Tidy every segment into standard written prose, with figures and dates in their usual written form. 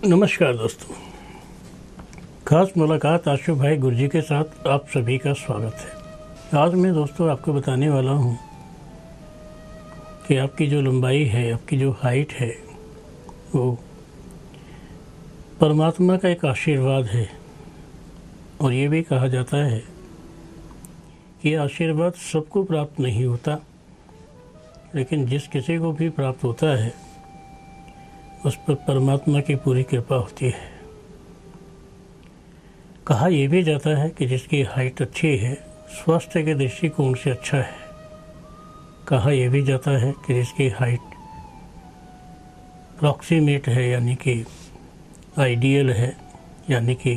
नमस्कार दोस्तों, खास मुलाकात आशु भाई गुरजी के साथ आप सभी का स्वागत है। आज मैं दोस्तों आपको बताने वाला हूँ कि आपकी जो लंबाई है, आपकी जो हाइट है, वो परमात्मा का एक आशीर्वाद है। और ये भी कहा जाता है कि आशीर्वाद सबको प्राप्त नहीं होता, लेकिन जिस किसी को भी प्राप्त होता है उस पर परमात्मा की पूरी कृपा होती है। कहा यह भी जाता है कि जिसकी हाइट अच्छी है स्वास्थ्य के दृष्टिकोण से अच्छा है। कहा यह भी जाता है कि जिसकी हाइट अप्रॉक्सीमेट है, यानी कि आइडियल है, यानी कि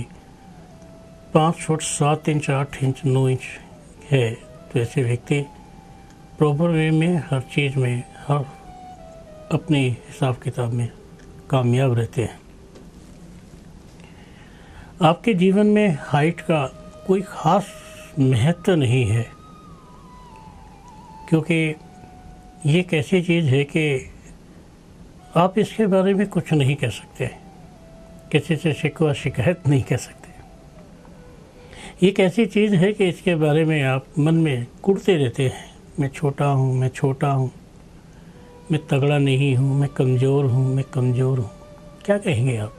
5 फुट 7 इंच 8 इंच 9 इंच है, तो ऐसे व्यक्ति प्रॉपर वे में हर चीज़ में, हर अपने हिसाब किताब में कामयाब रहते हैं। आपके जीवन में हाइट का कोई ख़ास महत्व नहीं है, क्योंकि ये एक ऐसी चीज़ है कि आप इसके बारे में कुछ नहीं कह सकते, किसी से शिकवा शिकायत नहीं कह सकते। ये एक ऐसी चीज़ है कि इसके बारे में आप मन में कुढ़ते रहते हैं, मैं छोटा हूँ, मैं छोटा हूँ, मैं तगड़ा नहीं हूँ, मैं कमज़ोर हूँ, मैं कमज़ोर हूँ। क्या कहेंगे आप?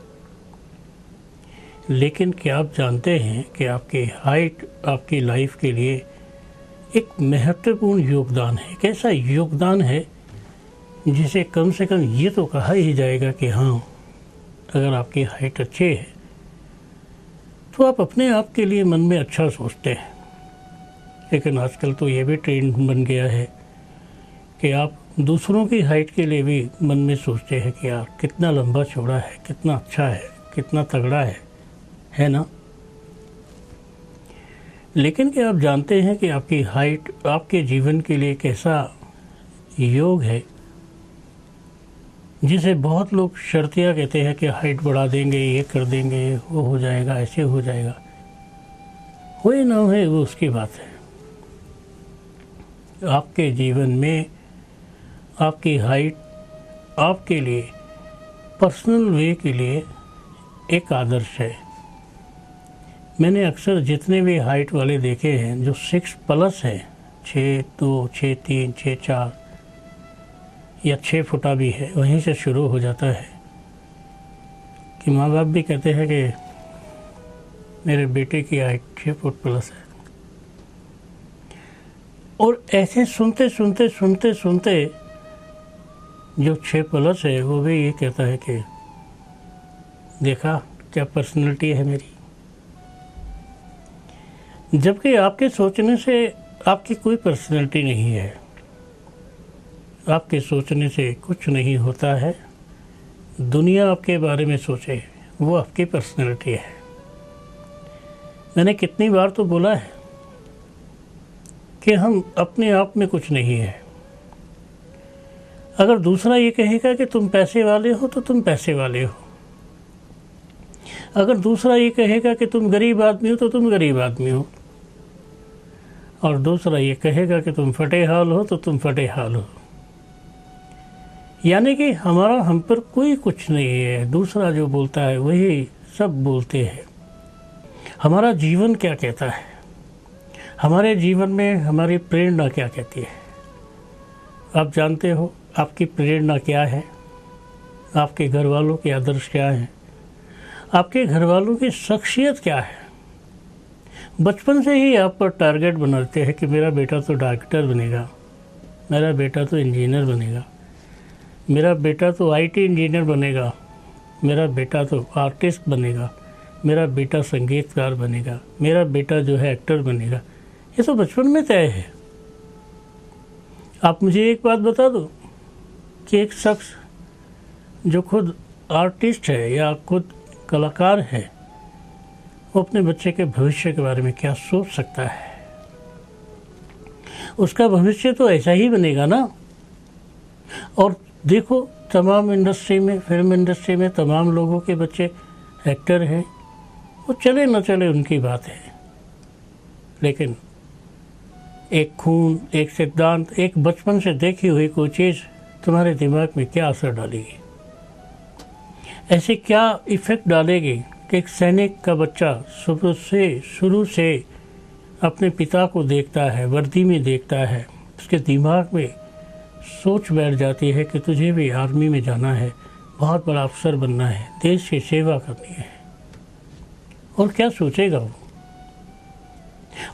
लेकिन क्या आप जानते हैं कि आपकी हाइट आपकी लाइफ के लिए एक महत्वपूर्ण योगदान है। कैसा योगदान है जिसे कम से कम ये तो कहा ही जाएगा कि हाँ, अगर आपकी हाइट अच्छी है तो आप अपने आप के लिए मन में अच्छा सोचते हैं। लेकिन आजकल तो ये भी ट्रेंड बन गया है कि आप दूसरों की हाइट के लिए भी मन में सोचते हैं कि यार कितना लंबा चौड़ा है, कितना अच्छा है, कितना तगड़ा है ना। लेकिन क्या आप जानते हैं कि आपकी हाइट आपके जीवन के लिए कैसा योग है, जिसे बहुत लोग शर्तियाँ कहते हैं कि हाइट बढ़ा देंगे, ये कर देंगे, वो हो जाएगा, ऐसे हो जाएगा। होए ना होए वो उसकी बात है। आपके जीवन में आपकी हाइट आपके लिए पर्सनल वे के लिए एक आदर्श है। मैंने अक्सर जितने भी हाइट वाले देखे हैं जो 6+ हैं, 6'2", 6'3", 6'4" या 6 फुटा भी है, वहीं से शुरू हो जाता है कि माँ बाप भी कहते हैं कि मेरे बेटे की हाइट 6 फुट प्लस है। और ऐसे सुनते सुनते सुनते सुनते जो 6+ है वो भी ये कहता है कि देखा क्या पर्सनैलिटी है मेरी। जबकि आपके सोचने से आपकी कोई पर्सनैलिटी नहीं है, आपके सोचने से कुछ नहीं होता है। दुनिया आपके बारे में सोचे वो आपकी पर्सनैलिटी है। मैंने कितनी बार तो बोला है कि हम अपने आप में कुछ नहीं है। अगर दूसरा ये कहेगा कि तुम पैसे वाले हो तो तुम पैसे वाले हो, अगर दूसरा ये कहेगा कि तुम गरीब आदमी हो तो तुम गरीब आदमी हो, और दूसरा ये कहेगा कि तुम फटे हाल हो तो तुम फटे हाल हो। यानी कि हमारा हम पर कोई कुछ नहीं है। दूसरा जो बोलता है वही सब बोलते हैं। हमारा जीवन क्या कहता है, हमारे जीवन में हमारी प्रेरणा क्या कहती है। आप जानते हो आपकी प्रेरणा क्या है, आपके घर वालों के आदर्श क्या हैं, आपके घर वालों की शख्सियत क्या है। बचपन से ही आप पर टारगेट बनाते हैं कि मेरा बेटा तो डॉक्टर बनेगा, मेरा बेटा तो इंजीनियर बनेगा, मेरा बेटा तो IT इंजीनियर बनेगा, मेरा बेटा तो आर्टिस्ट बनेगा, मेरा बेटा संगीतकार बनेगा, मेरा बेटा जो है एक्टर बनेगा। ये तो बचपन में तय है। आप मुझे एक बात बता दो कि एक शख्स जो खुद आर्टिस्ट है या खुद कलाकार है, वो अपने बच्चे के भविष्य के बारे में क्या सोच सकता है। उसका भविष्य तो ऐसा ही बनेगा ना। और देखो तमाम इंडस्ट्री में, फिल्म इंडस्ट्री में तमाम लोगों के बच्चे एक्टर हैं। वो चले न चले उनकी बात है, लेकिन एक खून, एक सिद्धांत, एक बचपन से देखी हुई कोई चीज़ तुम्हारे दिमाग में क्या असर डालेगी। ऐसे क्या इफ़ेक्ट डालेगी कि एक सैनिक का बच्चा शुरू से अपने पिता को देखता है, वर्दी में देखता है, उसके दिमाग में सोच बैठ जाती है कि तुझे भी आर्मी में जाना है, बहुत बड़ा अफसर बनना है, देश की सेवा करनी है। और क्या सोचेगा वो।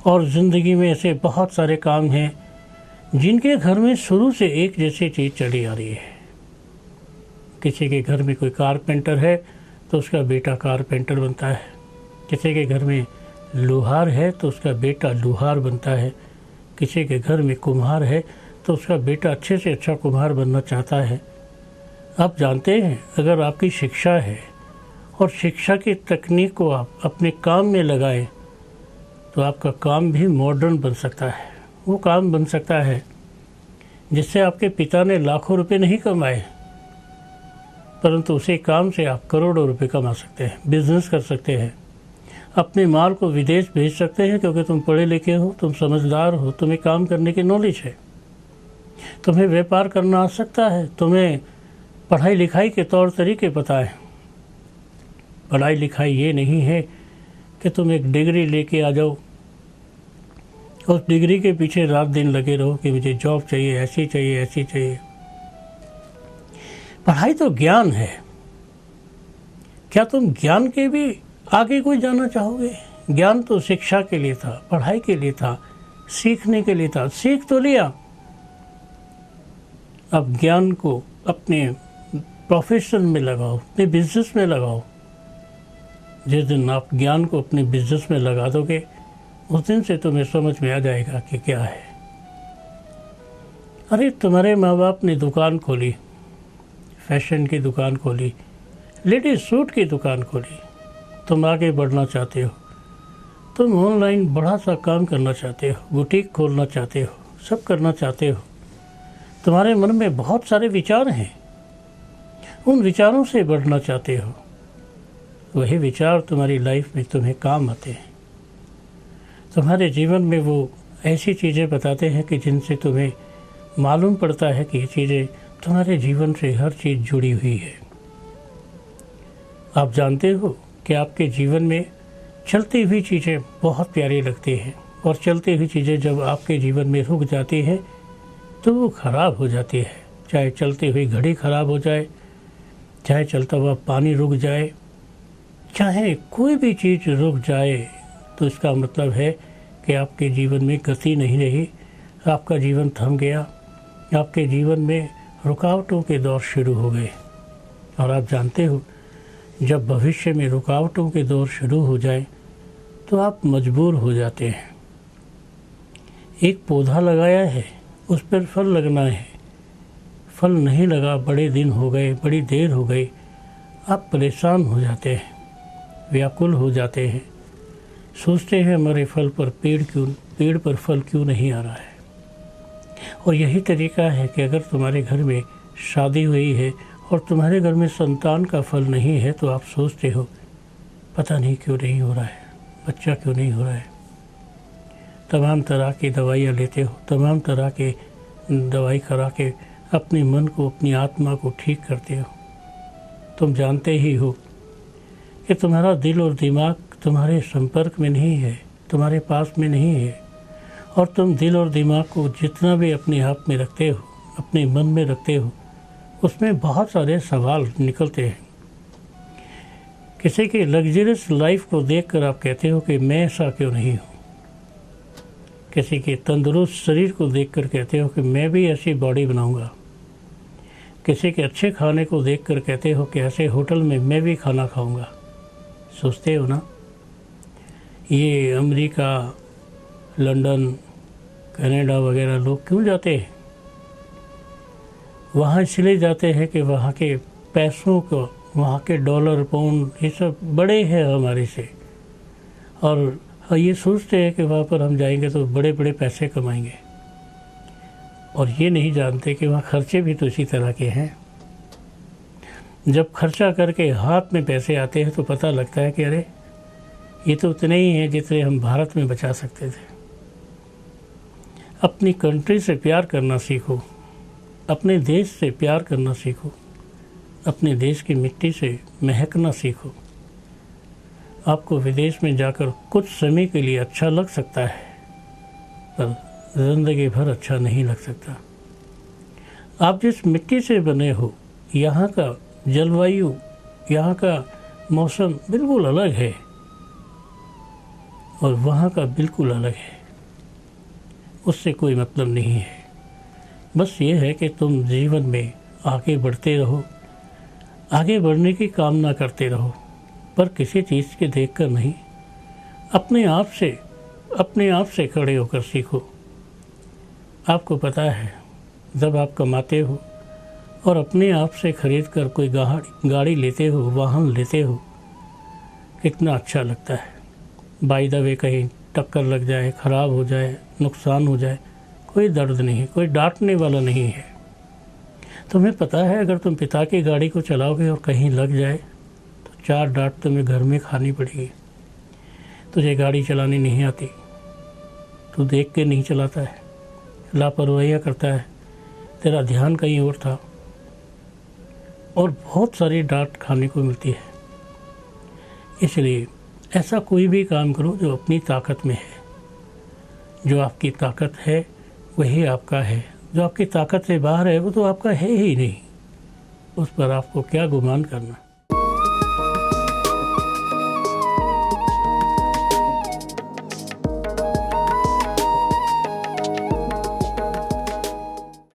और ज़िंदगी में ऐसे बहुत सारे काम हैं जिनके घर में शुरू से एक जैसी चीज़ चली आ रही है। किसी के घर में कोई कारपेंटर है तो उसका बेटा कारपेंटर बनता है, किसी के घर में लोहार है तो उसका बेटा लोहार बनता है, किसी के घर में कुम्हार है तो उसका बेटा अच्छे से अच्छा कुम्हार बनना चाहता है। आप जानते हैं, अगर आपकी शिक्षा है और शिक्षा की तकनीक को आप अपने काम में लगाएं तो आपका काम भी मॉडर्न बन सकता है। वो काम बन सकता है जिससे आपके पिता ने लाखों रुपए नहीं कमाए, परंतु उसी काम से आप करोड़ों रुपए कमा सकते हैं, बिजनेस कर सकते हैं, अपने माल को विदेश भेज सकते हैं, क्योंकि तुम पढ़े लिखे हो, तुम समझदार हो, तुम्हें काम करने की नॉलेज है, तुम्हें व्यापार करना आ सकता है, तुम्हें पढ़ाई लिखाई के तौर तरीके पता है। पढ़ाई लिखाई ये नहीं है कि तुम एक डिग्री लेके आ जाओ, उस डिग्री के पीछे रात दिन लगे रहो कि मुझे जॉब चाहिए, ऐसी चाहिए, ऐसी चाहिए। पढ़ाई तो ज्ञान है। क्या तुम ज्ञान के भी आगे कोई जाना चाहोगे? ज्ञान तो शिक्षा के लिए था, पढ़ाई के लिए था, सीखने के लिए था, सीख तो लिया। अब ज्ञान को अपने प्रोफेशन में लगाओ, अपने बिजनेस में लगाओ। जिस दिन आप ज्ञान को अपने बिजनेस में लगा दोगे, उस दिन से तुम्हें समझ में आ जाएगा कि क्या है। अरे तुम्हारे माँ बाप ने दुकान खोली, फैशन की दुकान खोली, लेडीज सूट की दुकान खोली, तुम आगे बढ़ना चाहते हो, तुम ऑनलाइन बड़ा सा काम करना चाहते हो, बुटीक खोलना चाहते हो, सब करना चाहते हो। तुम्हारे मन में बहुत सारे विचार हैं, उन विचारों से बढ़ना चाहते हो। वही विचार तुम्हारी लाइफ में तुम्हें काम आते हैं। तुम्हारे जीवन में वो ऐसी चीज़ें बताते हैं कि जिनसे तुम्हें मालूम पड़ता है कि ये चीज़ें तुम्हारे जीवन से हर चीज़ जुड़ी हुई है। आप जानते हो कि आपके जीवन में चलती हुई चीज़ें बहुत प्यारी लगती हैं, और चलती हुई चीज़ें जब आपके जीवन में रुक जाती है तो वो ख़राब हो जाती है। चाहे चलती हुई घड़ी ख़राब हो जाए, चाहे चलता हुआ पानी रुक जाए, चाहे कोई भी चीज़ रुक जाए, तो इसका मतलब है कि आपके जीवन में गति नहीं रही, आपका जीवन थम गया, आपके जीवन में रुकावटों के दौर शुरू हो गए। और आप जानते हो, जब भविष्य में रुकावटों के दौर शुरू हो जाए तो आप मजबूर हो जाते हैं। एक पौधा लगाया है, उस पर फल लगना है, फल नहीं लगा, बड़े दिन हो गए, बड़ी देर हो गई, आप परेशान हो जाते हैं, व्याकुल हो जाते हैं, सोचते हैं हमारे पेड़ पर फल क्यों नहीं आ रहा है। और यही तरीका है कि अगर तुम्हारे घर में शादी हुई है और तुम्हारे घर में संतान का फल नहीं है, तो आप सोचते हो पता नहीं क्यों नहीं हो रहा है, बच्चा क्यों नहीं हो रहा है। तमाम तरह की दवाइयाँ लेते हो, तमाम तरह के दवाई करा के अपने मन को, अपनी आत्मा को ठीक करते हो। तुम जानते ही हो कि तुम्हारा दिल और दिमाग तुम्हारे संपर्क में नहीं है, तुम्हारे पास में नहीं है, और तुम दिल और दिमाग को जितना भी अपने आप में रखते हो, अपने मन में रखते हो, उसमें बहुत सारे सवाल निकलते हैं। किसी की लग्जरियस लाइफ को देखकर आप कहते हो कि मैं ऐसा क्यों नहीं हूँ। किसी के तंदुरुस्त शरीर को देखकर कहते हो कि मैं भी ऐसी बॉडी बनाऊंगा। किसी के अच्छे खाने को देखकर कहते हो कि ऐसे होटल में मैं भी खाना खाऊंगा। सोचते हो ना। ये अमेरिका, लंदन, कनाडा वगैरह लोग क्यों जाते हैं? वहाँ इसलिए जाते हैं कि वहाँ के पैसों को, वहाँ के डॉलर, पाउंड, ये सब बड़े हैं हमारे से, और ये सोचते हैं कि वहाँ पर हम जाएंगे तो बड़े बड़े पैसे कमाएंगे, और ये नहीं जानते कि वहाँ खर्चे भी तो इसी तरह के हैं। जब खर्चा करके हाथ में पैसे आते हैं तो पता लगता है कि अरे ये तो उतने ही हैं जितने हम भारत में बचा सकते थे। अपनी कंट्री से प्यार करना सीखो, अपने देश से प्यार करना सीखो, अपने देश की मिट्टी से महकना सीखो। आपको विदेश में जाकर कुछ समय के लिए अच्छा लग सकता है, पर ज़िंदगी भर अच्छा नहीं लग सकता। आप जिस मिट्टी से बने हो, यहाँ का जलवायु, यहाँ का मौसम बिल्कुल अलग है और वहाँ का बिल्कुल अलग है। उससे कोई मतलब नहीं है। बस ये है कि तुम जीवन में आगे बढ़ते रहो, आगे बढ़ने की कामना करते रहो, पर किसी चीज़ के देखकर नहीं, अपने आप से खड़े होकर सीखो। आपको पता है, जब आप कमाते हो और अपने आप से खरीद कर कोई गाड़ी लेते हो, वाहन लेते हो, कितना अच्छा लगता है। बाय द वे कहीं टक्कर लग जाए, ख़राब हो जाए, नुकसान हो जाए, कोई दर्द नहीं, कोई डांटने वाला नहीं है। तुम्हें पता है, अगर तुम पिता की गाड़ी को चलाओगे और कहीं लग जाए तो 4 डांट तुम्हें घर में खानी पड़ेगी। तुझे गाड़ी चलानी नहीं आती, तू देख के नहीं चलाता है, लापरवाहियाँ करता है, तेरा ध्यान कहीं और था, और बहुत सारी डांट खाने को मिलती है। इसलिए ऐसा कोई भी काम करो जो अपनी ताकत में है। जो आपकी ताकत है वही आपका है, जो आपकी ताकत से बाहर है वो तो आपका है ही नहीं। उस पर आपको क्या गुमान करना।